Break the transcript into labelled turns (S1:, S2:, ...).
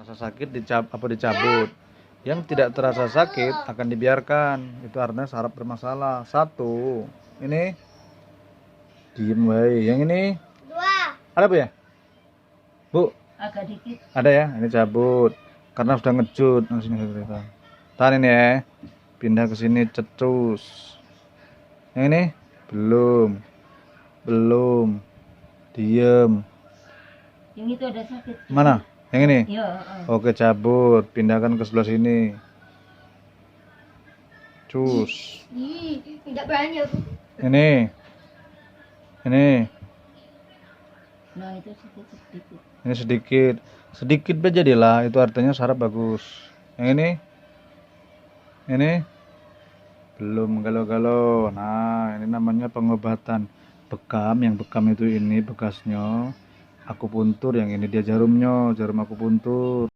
S1: Rasa sakit dicabut. Yang tidak terasa sakit akan dibiarkan. Itu artinya saraf bermasalah. 1. Ini diem wae. Yang ini
S2: 2.
S1: ada apa ya? Bu,
S3: Agak dikit.
S1: ada ya. Ini cabut karena sudah ngejut. Nah, sini kita. Tahan ini ya. Pindah ke sini cetus. Yang ini belum. Diem.
S3: Yang itu ada sakit.
S1: Mana? Yang ini?
S3: Iya.
S1: Oke, cabut. Pindahkan ke sebelah sini. Cus.
S2: Tidak berani aku.
S1: Ini.
S3: Nah itu sedikit.
S1: Ini sedikit jadilah. Itu artinya saraf bagus. Yang ini belum galau-galau. Nah, ini namanya pengobatan bekam. Yang bekam itu ini bekasnya akupuntur, yang ini dia jarum akupuntur.